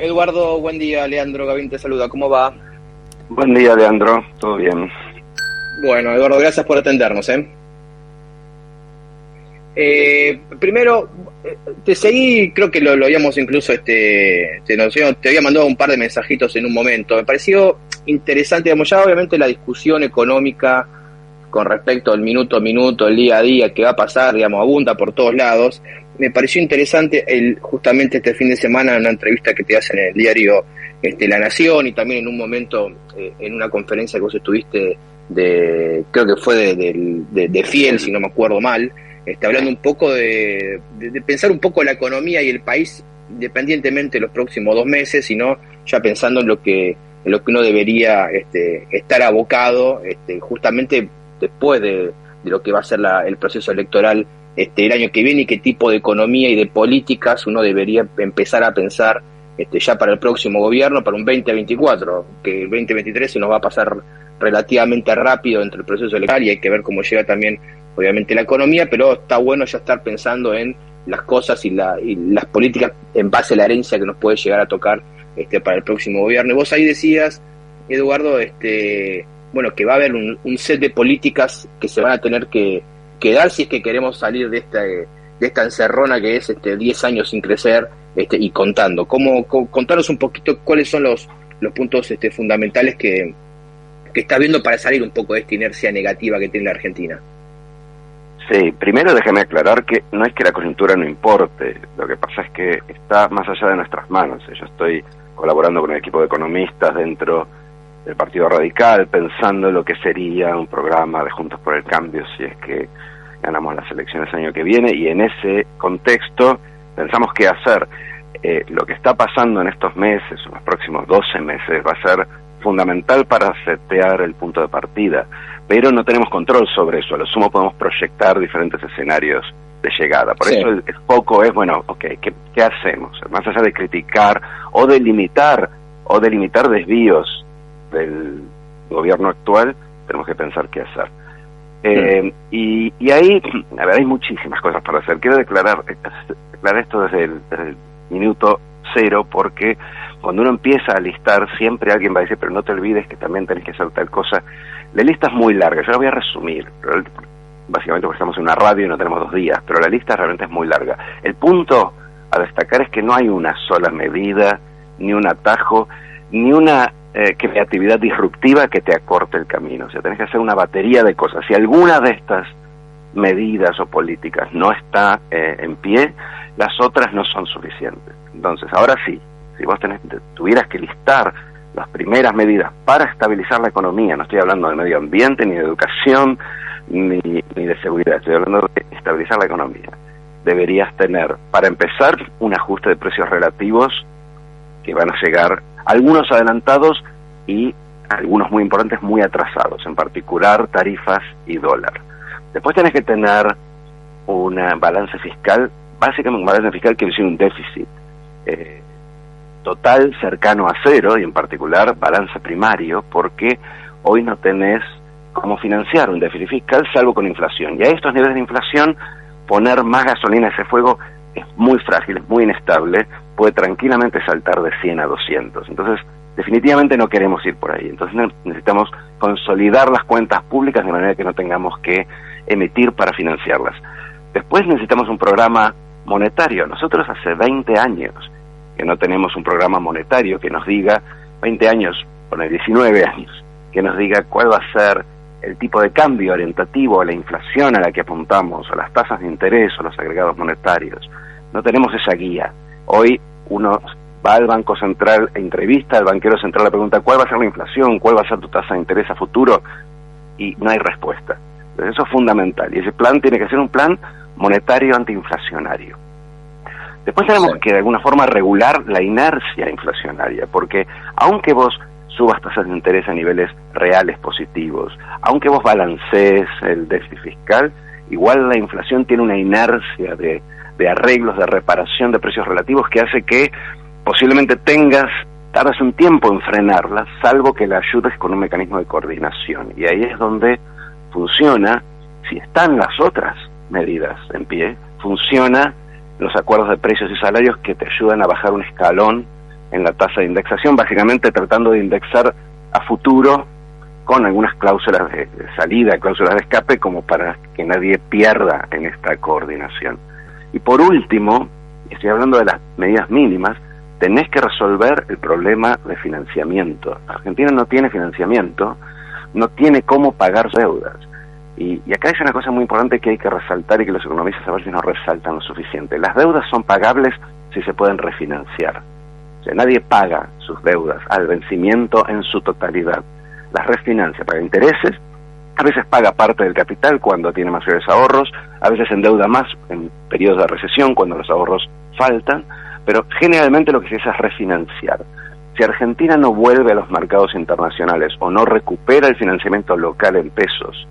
Eduardo, buen día. Leandro Gavín te saluda. ¿Cómo va? Buen día, Leandro. ¿Todo bien? Bueno, Eduardo, gracias por atendernos, ¿eh? Primero, te seguí, creo que lo habíamos incluso, te había mandado un par de mensajitos en un momento. Me pareció interesante, digamos, ya obviamente la discusión económica con respecto al minuto a minuto, el día a día, que va a pasar, digamos, abunda por todos lados. Me pareció interesante justamente este fin de semana en una entrevista que te hacen en el diario La Nación, y también en un momento en una conferencia que vos estuviste creo que fue de Fiel, si no me acuerdo mal, hablando un poco de pensar un poco la economía y el país independientemente de los próximos 2 meses, sino ya pensando en lo que uno debería estar abocado justamente después de lo que va a ser el proceso electoral el año que viene, y qué tipo de economía y de políticas uno debería empezar a pensar ya para el próximo gobierno, para un 2024, que el 2023 se nos va a pasar relativamente rápido entre el proceso electoral y hay que ver cómo llega también obviamente la economía, pero está bueno ya estar pensando en las cosas y las políticas en base a la herencia que nos puede llegar a tocar para el próximo gobierno. Y vos ahí decías, Eduardo, bueno, que va a haber un set de políticas que se van a tener que dar si es que queremos salir de esta encerrona que es 10 años sin crecer y contando. Contanos un poquito cuáles son los puntos fundamentales que estás viendo para salir un poco de esta inercia negativa que tiene la Argentina. Sí, primero déjame aclarar que no es que la coyuntura no importe, lo que pasa es que está más allá de nuestras manos. Yo estoy colaborando con un equipo de economistas dentro del Partido Radical, pensando en lo que sería un programa de Juntos por el Cambio si es que ganamos las elecciones el año que viene, y en ese contexto pensamos qué hacer. Lo que está pasando en estos meses, en los próximos 12 meses, va a ser fundamental para setear el punto de partida, pero no tenemos control sobre eso. A lo sumo podemos proyectar diferentes escenarios de llegada. Por eso el foco es, bueno, okay, ¿qué hacemos? Más allá de criticar o de limitar desvíos del gobierno actual, tenemos que pensar qué hacer. Y ahí, a ver, hay muchísimas cosas para hacer. Quiero declarar esto desde el minuto cero, porque cuando uno empieza a listar, siempre alguien va a decir, pero no te olvides que también tenés que hacer tal cosa. La lista es muy larga, yo la voy a resumir, básicamente porque estamos en una radio y no tenemos 2 días, pero la lista realmente es muy larga. El punto a destacar es que no hay una sola medida, ni un atajo, ni una creatividad disruptiva que te acorte el camino. O sea, tenés que hacer una batería de cosas. Si alguna de estas medidas o políticas no está en pie, las otras no son suficientes. Entonces, ahora sí, si vos tuvieras que listar las primeras medidas para estabilizar la economía, no estoy hablando de medio ambiente, ni de educación, ni de seguridad, estoy hablando de estabilizar la economía, deberías tener, para empezar, un ajuste de precios relativos que van a llegar, algunos adelantados y algunos muy importantes, muy atrasados, en particular tarifas y dólar. Después tenés que tener una balance fiscal, básicamente un balance fiscal que visione un déficit total cercano a cero, y en particular balance primario, porque hoy no tenés cómo financiar un déficit fiscal salvo con inflación. Y a estos niveles de inflación, poner más gasolina a ese fuego es muy frágil, es muy inestable, puede tranquilamente saltar de 100 a 200. Entonces, definitivamente no queremos ir por ahí. Entonces necesitamos consolidar las cuentas públicas de manera que no tengamos que emitir para financiarlas. Después necesitamos un programa monetario. Nosotros hace 20 años que no tenemos un programa monetario que nos diga, 20 años, pone 19 años, que nos diga cuál va a ser el tipo de cambio orientativo a la inflación a la que apuntamos, a las tasas de interés o los agregados monetarios. No tenemos esa guía. Hoy uno va al Banco Central, entrevista al banquero central, le pregunta cuál va a ser la inflación, cuál va a ser tu tasa de interés a futuro, y no hay respuesta. Entonces eso es fundamental, y ese plan tiene que ser un plan monetario antiinflacionario. Después tenemos que de alguna forma regular la inercia inflacionaria, porque aunque vos subas tasas de interés a niveles reales positivos, aunque vos balancees el déficit fiscal, igual la inflación tiene una inercia de arreglos, de reparación de precios relativos que hace que posiblemente tardes un tiempo en frenarla, salvo que la ayudes con un mecanismo de coordinación. Y ahí es donde funciona, si están las otras medidas en pie, funciona los acuerdos de precios y salarios que te ayudan a bajar un escalón en la tasa de indexación, básicamente tratando de indexar a futuro con algunas cláusulas de salida, cláusulas de escape, como para que nadie pierda en esta coordinación. Y por último, estoy hablando de las medidas mínimas, tenés que resolver el problema de financiamiento. Argentina no tiene financiamiento, no tiene cómo pagar sus deudas. Y acá hay una cosa muy importante que hay que resaltar y que los economistas a veces no resaltan lo suficiente. Las deudas son pagables si se pueden refinanciar. O sea, nadie paga sus deudas al vencimiento en su totalidad. Las refinancia, paga intereses, a veces paga parte del capital cuando tiene mayores ahorros, a veces endeuda más en periodos de recesión cuando los ahorros faltan, pero generalmente lo que se hace es refinanciar. Si Argentina no vuelve a los mercados internacionales o no recupera el financiamiento local en pesos,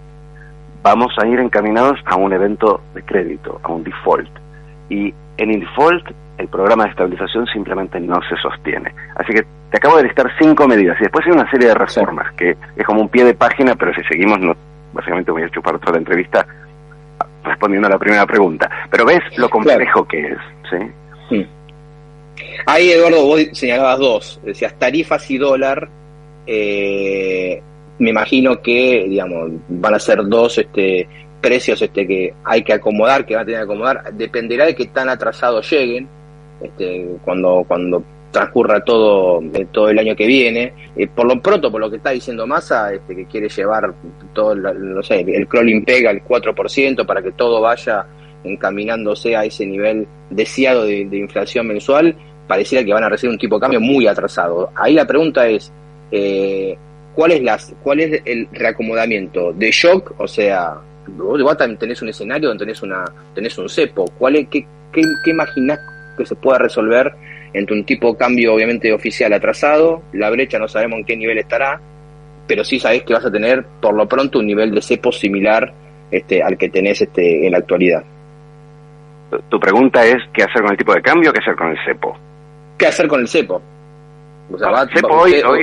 vamos a ir encaminados a un evento de crédito, a un default. Y en el default, el programa de estabilización simplemente no se sostiene. Así que te acabo de listar 5 medidas y después hay una serie de reformas que es como un pie de página, pero si seguimos, no, básicamente voy a chupar toda la entrevista respondiendo a la primera pregunta. Pero ves lo complejo que es, ¿sí? Ahí, Eduardo, vos señalabas dos, decías tarifas y dólar. Me imagino que, digamos, van a ser dos precios que hay que acomodar, que van a tener que acomodar. Dependerá de qué tan atrasados lleguen cuando transcurra todo el año que viene. Por lo pronto, por lo que está diciendo Massa, que quiere llevar todo el crawling peg al 4% para que todo vaya encaminándose a ese nivel deseado de inflación mensual, pareciera que van a recibir un tipo de cambio muy atrasado. Ahí la pregunta es, ¿cuál es el reacomodamiento de shock? O sea, vos también tenés un escenario donde tenés un cepo. ¿Qué imaginás que se pueda resolver entre un tipo de cambio obviamente oficial atrasado? La brecha no sabemos en qué nivel estará, pero sí sabés que vas a tener por lo pronto un nivel de cepo similar al que tenés en la actualidad. Tu pregunta es ¿qué hacer con el tipo de cambio o qué hacer con el cepo? ¿Qué hacer con el cepo? O sea,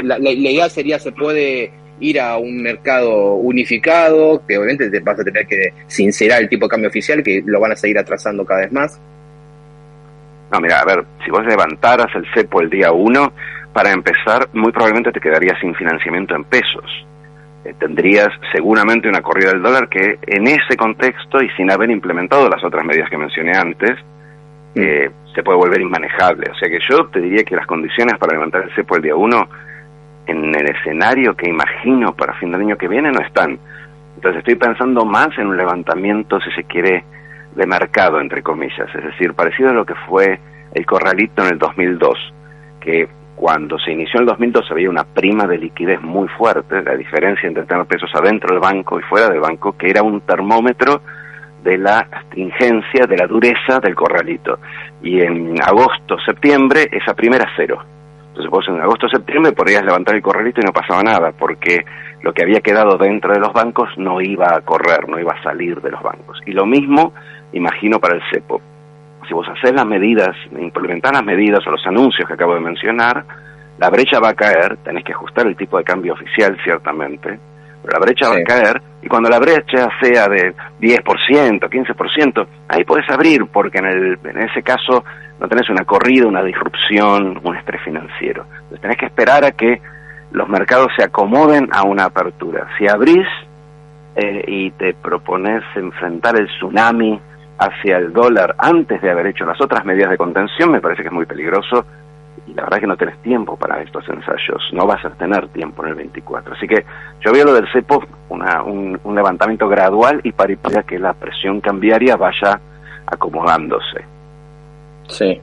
la idea sería, se puede ir a un mercado unificado, que obviamente te vas a tener que sincerar el tipo de cambio oficial, que lo van a seguir atrasando cada vez más. No, mira, a ver, si vos levantaras el cepo el día 1, para empezar, muy probablemente te quedarías sin financiamiento en pesos. Tendrías seguramente una corrida del dólar que en ese contexto y sin haber implementado las otras medidas que mencioné antes, se puede volver inmanejable. O sea que yo te diría que las condiciones para levantar el cepo el día 1 en el escenario que imagino para fin del año que viene no están. Entonces estoy pensando más en un levantamiento, si se quiere, de mercado, entre comillas, es decir, parecido a lo que fue el corralito en el 2002, que cuando se inició en el 2002 había una prima de liquidez muy fuerte, la diferencia entre tener pesos adentro del banco y fuera del banco, que era un termómetro de la astringencia, de la dureza del corralito. Y en agosto, septiembre, esa prima era 0. Entonces vos en agosto, septiembre podrías levantar el corralito y no pasaba nada, porque lo que había quedado dentro de los bancos no iba a correr, no iba a salir de los bancos. Y lo mismo imagino para el cepo. Si vos hacés las medidas, implementás las medidas o los anuncios que acabo de mencionar, la brecha va a caer, tenés que ajustar el tipo de cambio oficial ciertamente, pero la brecha va a caer, y cuando la brecha sea de 10%, 15%, ahí podés abrir, porque en ese caso no tenés una corrida, una disrupción, un estrés financiero. Entonces tenés que esperar a que los mercados se acomoden a una apertura. Si abrís y te propones enfrentar el tsunami hacia el dólar antes de haber hecho las otras medidas de contención, me parece que es muy peligroso, y la verdad es que no tenés tiempo para estos ensayos, no vas a tener tiempo en el 24. Así que yo veo lo del cepo un levantamiento gradual y para que la presión cambiaria vaya acomodándose. Sí.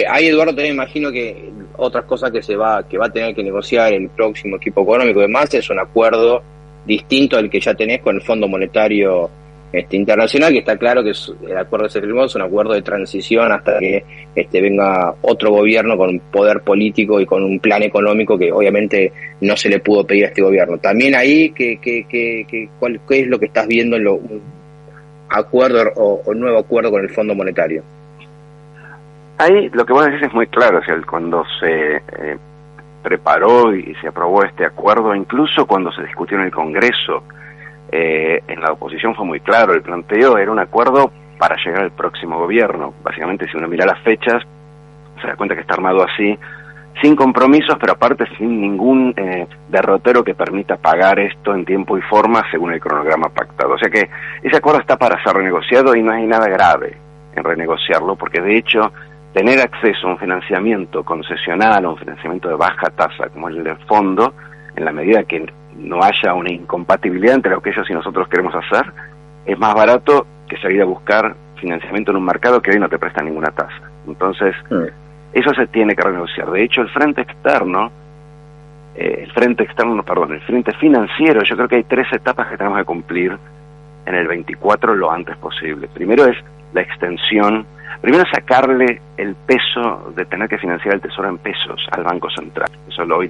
Ahí, Eduardo, también imagino que otras cosas que va a tener que negociar el próximo equipo económico de Massa es un acuerdo distinto al que ya tenés con el Fondo Monetario internacional, que está claro que el acuerdo que se firmó es un acuerdo de transición hasta que venga otro gobierno con poder político y con un plan económico que obviamente no se le pudo pedir a este gobierno. También ahí, ¿qué es lo que estás viendo en un acuerdo o nuevo acuerdo con el Fondo Monetario? Ahí lo que vos decís es muy claro, o sea, cuando se preparó y se aprobó este acuerdo, incluso cuando se discutió en el Congreso, en la oposición fue muy claro, el planteo era un acuerdo para llegar al próximo gobierno. Básicamente, si uno mira las fechas, se da cuenta que está armado así, sin compromisos, pero aparte sin ningún derrotero que permita pagar esto en tiempo y forma según el cronograma pactado. O sea que ese acuerdo está para ser renegociado y no hay nada grave en renegociarlo, porque de hecho tener acceso a un financiamiento concesional, a un financiamiento de baja tasa como el del fondo, en la medida que no haya una incompatibilidad entre lo que ellos y nosotros queremos hacer, es más barato que salir a buscar financiamiento en un mercado que hoy no te presta ninguna tasa. Entonces, eso se tiene que renegociar. De hecho, el frente financiero, yo creo que hay 3 etapas que tenemos que cumplir en el 24 lo antes posible. Primero es la extensión, primero es sacarle el peso de tener que financiar el Tesoro en pesos al Banco Central. Eso hoy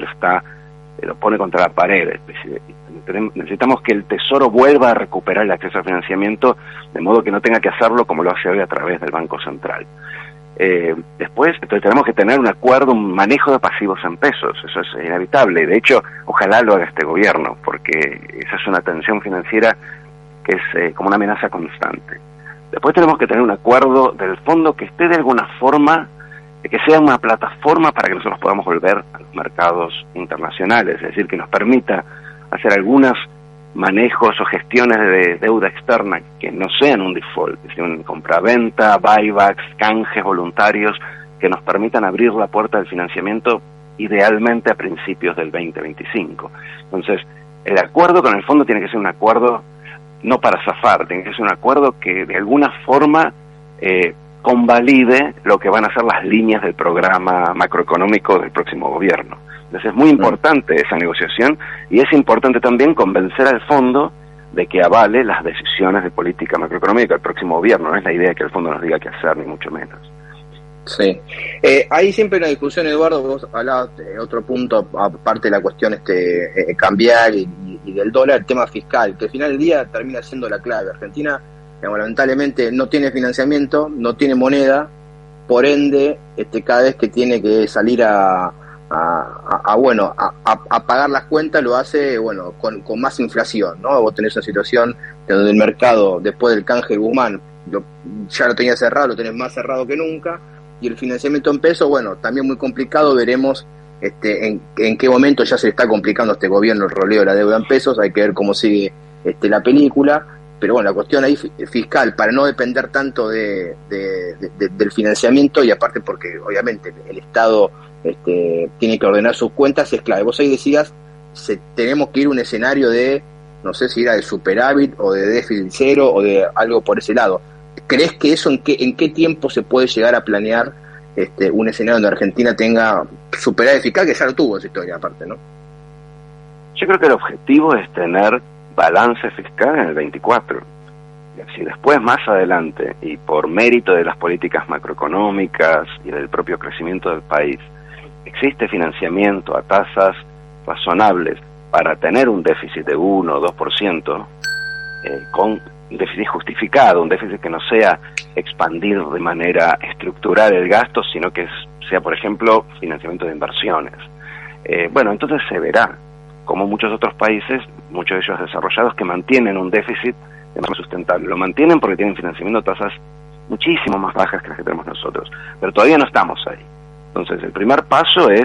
lo pone contra la pared. Necesitamos que el Tesoro vuelva a recuperar el acceso al financiamiento, de modo que no tenga que hacerlo como lo hace hoy a través del Banco Central. Después, entonces tenemos que tener un acuerdo, un manejo de pasivos en pesos. Eso es inevitable. De hecho, ojalá lo haga este gobierno, porque esa es una tensión financiera que es como una amenaza constante. Después tenemos que tener un acuerdo del fondo que esté de alguna forma, que sea una plataforma para que nosotros podamos volver a los mercados internacionales, es decir, que nos permita hacer algunos manejos o gestiones de deuda externa que no sean un default, que sean compra-venta, buybacks, canjes voluntarios, que nos permitan abrir la puerta del financiamiento idealmente a principios del 2025. Entonces, el acuerdo con el fondo tiene que ser un acuerdo no para zafar, tiene que ser un acuerdo que de alguna forma convalide lo que van a ser las líneas del programa macroeconómico del próximo gobierno. Entonces es muy importante esa negociación, y es importante también convencer al fondo de que avale las decisiones de política macroeconómica del próximo gobierno. No es la idea que el fondo nos diga qué hacer, ni mucho menos. Sí. Hay siempre una discusión, Eduardo, vos hablabas de otro punto, aparte de la cuestión cambiar y del dólar, el tema fiscal, que al final del día termina siendo la clave. Argentina, lamentablemente, no tiene financiamiento, no tiene moneda, por ende, cada vez que tiene que salir a pagar las cuentas, lo hace con más inflación, ¿no? Vos tenés una situación donde el mercado, después del canje de Guzmán, ya lo tenía cerrado, lo tenés más cerrado que nunca, y el financiamiento en pesos, también muy complicado. Veremos en qué momento ya se le está complicando a este gobierno el roleo de la deuda en pesos. Hay que ver cómo sigue la película, pero la cuestión ahí fiscal, para no depender tanto del financiamiento, y aparte porque obviamente el Estado tiene que ordenar sus cuentas, es clave. Vos ahí decías, tenemos que ir a un escenario de, no sé si era de superávit o de déficit cero o de algo por ese lado. ¿Crees que eso en qué tiempo se puede llegar a planear un escenario donde Argentina tenga superávit fiscal, que ya lo tuvo en su historia aparte, ¿no? Yo creo que el objetivo es tener balance fiscal en el 24. Si después, más adelante, y por mérito de las políticas macroeconómicas y del propio crecimiento del país, existe financiamiento a tasas razonables para tener un déficit de 1 o 2%, con un déficit justificado, un déficit que no sea expandir de manera estructural el gasto, sino que sea, por ejemplo, financiamiento de inversiones. Entonces se verá como muchos otros países, muchos de ellos desarrollados, que mantienen un déficit de manera sustentable. Lo mantienen porque tienen financiamiento a tasas muchísimo más bajas que las que tenemos nosotros, pero todavía no estamos ahí. Entonces el primer paso es,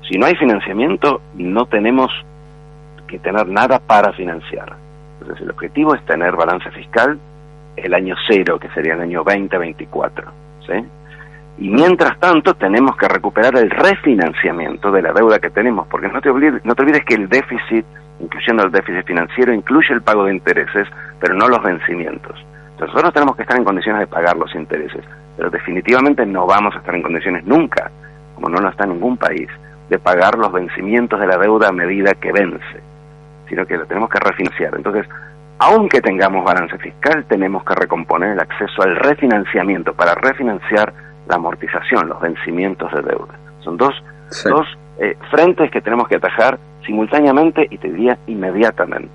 si no hay financiamiento, no tenemos que tener nada para financiar. Entonces el objetivo es tener balance fiscal el año 0, que sería el año 2024, ¿sí? Y mientras tanto tenemos que recuperar el refinanciamiento de la deuda que tenemos, porque no te olvides que el déficit, incluyendo el déficit financiero, incluye el pago de intereses, pero no los vencimientos. Entonces nosotros tenemos que estar en condiciones de pagar los intereses, pero definitivamente no vamos a estar en condiciones nunca, como no lo está ningún país, de pagar los vencimientos de la deuda a medida que vence, sino que lo tenemos que refinanciar. Entonces, aunque tengamos balance fiscal, tenemos que recomponer el acceso al refinanciamiento para refinanciar la amortización, los vencimientos de deuda. Son dos frentes que tenemos que atajar simultáneamente y te diría inmediatamente.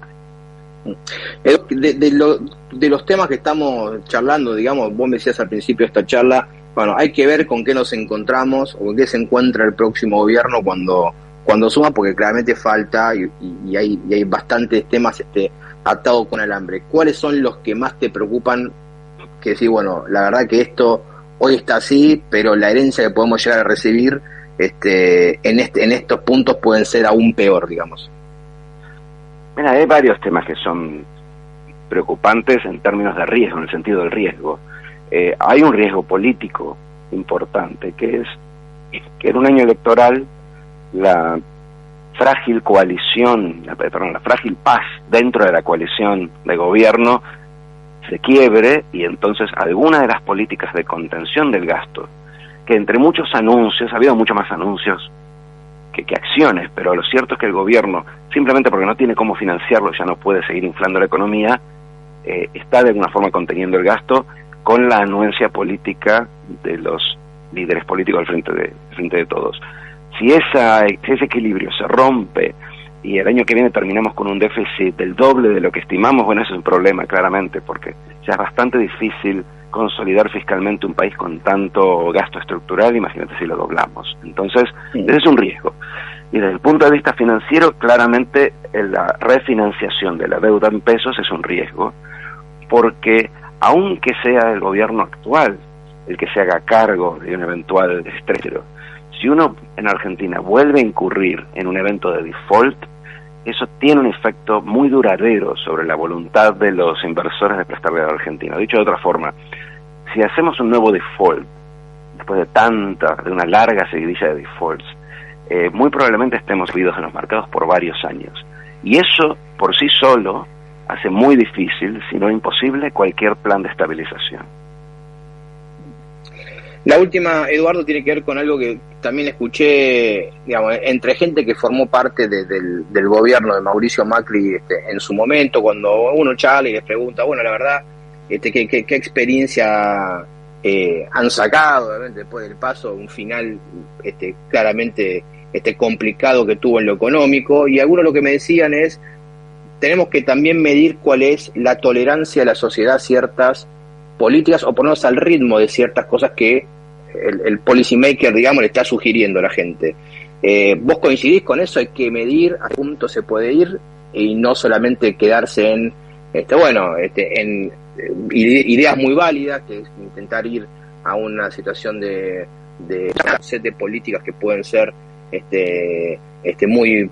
De los temas que estamos charlando, digamos, vos me decías al principio de esta charla, hay que ver con qué nos encontramos o con qué se encuentra el próximo gobierno cuando suma, porque claramente falta y hay bastantes temas atados con alambre. ¿Cuáles son los que más te preocupan? Que decir, la verdad que esto hoy está así, pero la herencia que podemos llegar a recibir en estos puntos pueden ser aún peor, digamos? Mira, hay varios temas que son preocupantes en términos de riesgo, en el sentido del riesgo. Hay un riesgo político importante, que es que en un año electoral la frágil coalición, la frágil paz dentro de la coalición de gobierno se quiebre, y entonces alguna de las políticas de contención del gasto, que entre muchos anuncios, ha habido mucho más anuncios que acciones, pero lo cierto es que el gobierno, simplemente porque no tiene cómo financiarlo, ya no puede seguir inflando la economía, está de alguna forma conteniendo el gasto con la anuencia política de los líderes políticos al frente de todos. Si ese equilibrio se rompe y el año que viene terminamos con un déficit del doble de lo que estimamos, bueno, eso es un problema claramente, porque ya es bastante difícil consolidar fiscalmente un país con tanto gasto estructural, imagínate si lo doblamos. Entonces, ese es un riesgo. Y desde el punto de vista financiero, claramente la refinanciación de la deuda en pesos es un riesgo, porque aunque sea el gobierno actual el que se haga cargo de un eventual estrés, si uno en Argentina vuelve a incurrir en un evento de default, eso tiene un efecto muy duradero sobre la voluntad de los inversores de prestarle a la Argentina. Dicho de otra forma, si hacemos un nuevo default, después de una larga seguidilla de defaults, muy probablemente estemos subidos en los mercados por varios años. Y eso, por sí solo, hace muy difícil, si no imposible, cualquier plan de estabilización. La última, Eduardo, tiene que ver con algo que también escuché, digamos, entre gente que formó parte del gobierno de Mauricio Macri en su momento, cuando uno charla y les pregunta, bueno, la verdad, ¿qué experiencia han sacado, obviamente, después del paso, un final claramente complicado que tuvo en lo económico? Y algunos lo que me decían es, tenemos que también medir cuál es la tolerancia de la sociedad a ciertas políticas, o ponernos al ritmo de ciertas cosas que el policy maker, digamos, le está sugiriendo a la gente. ¿Vos coincidís con eso? Hay que medir a qué punto se puede ir y no solamente quedarse en ideas muy válidas, que es intentar ir a una situación de set de políticas que pueden ser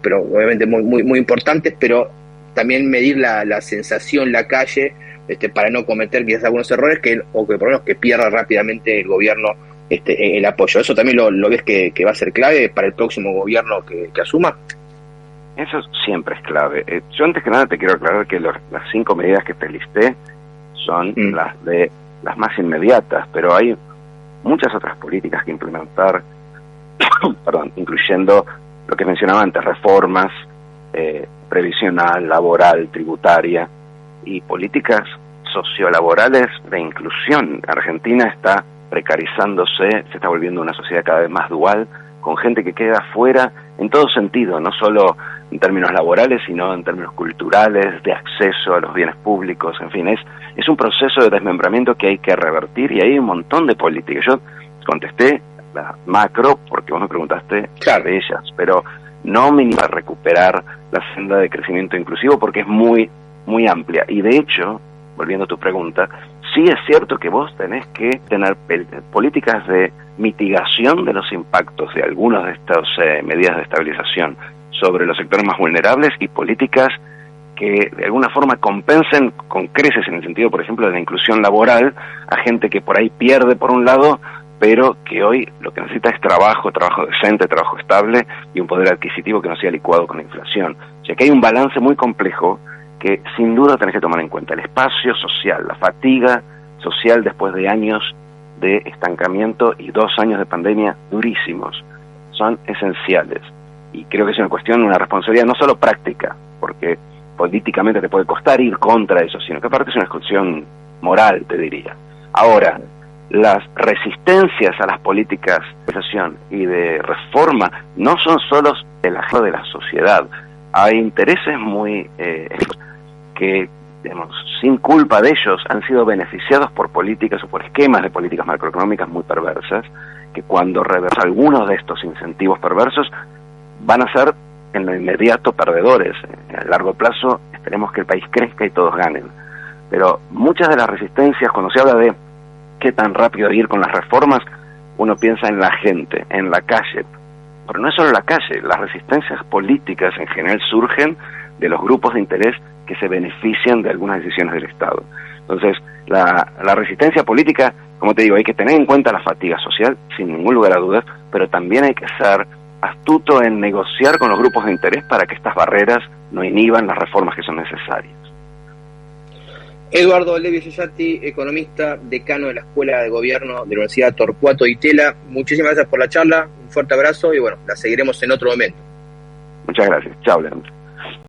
pero obviamente muy importantes, pero también medir la sensación, la calle, para no cometer quizás algunos errores o que por lo menos que pierda rápidamente el gobierno el apoyo. ¿Eso también lo ves que va a ser clave para el próximo gobierno que asuma? Eso siempre es clave. Yo antes que nada te quiero aclarar que las 5 medidas que te listé son las más inmediatas, pero hay muchas otras políticas que implementar, incluyendo lo que mencionaba antes, reformas previsional, laboral, tributaria y políticas sociolaborales de inclusión. Argentina está precarizándose, se está volviendo una sociedad cada vez más dual, con gente que queda fuera en todo sentido, no solo en términos laborales, sino en términos culturales, de acceso a los bienes públicos, en fin, es un proceso de desmembramiento que hay que revertir, y hay un montón de políticas. Yo contesté la macro porque vos me preguntaste de ellas, pero no para recuperar la senda de crecimiento inclusivo, porque es muy amplia. Y de hecho, volviendo a tu pregunta, sí es cierto que vos tenés que tener políticas de mitigación de los impactos de algunas de estas medidas de estabilización sobre los sectores más vulnerables, y políticas que de alguna forma compensen con creces, en el sentido, por ejemplo, de la inclusión laboral, a gente que por ahí pierde por un lado, pero que hoy lo que necesita es trabajo decente, trabajo estable y un poder adquisitivo que no sea licuado con la inflación. O sea que hay un balance muy complejo que sin duda tenés que tomar en cuenta. El espacio social, la fatiga social después de años de estancamiento y 2 años de pandemia durísimos, son esenciales. Y creo que es una responsabilidad no solo práctica, porque políticamente te puede costar ir contra eso, sino que aparte es una cuestión moral, te diría. Ahora, las resistencias a las políticas de estabilización y de reforma no son solo de la sociedad. Hay intereses muy que, digamos, sin culpa de ellos han sido beneficiados por políticas o por esquemas de políticas macroeconómicas muy perversas, que cuando reversan algunos de estos incentivos perversos van a ser en lo inmediato perdedores. A largo plazo esperemos que el país crezca y todos ganen. Pero muchas de las resistencias, cuando se habla de qué tan rápido ir con las reformas, uno piensa en la gente, en la calle, pero no es solo la calle, las resistencias políticas en general surgen de los grupos de interés que se benefician de algunas decisiones del Estado. Entonces, la resistencia política, como te digo, hay que tener en cuenta la fatiga social, sin ningún lugar a dudas, pero también hay que ser astuto en negociar con los grupos de interés para que estas barreras no inhiban las reformas que son necesarias. Eduardo Levi Cesati, economista, decano de la Escuela de Gobierno de la Universidad Torcuato Di Tella, muchísimas gracias por la charla, un fuerte abrazo y bueno, la seguiremos en otro momento. Muchas gracias. Chao, Leandro.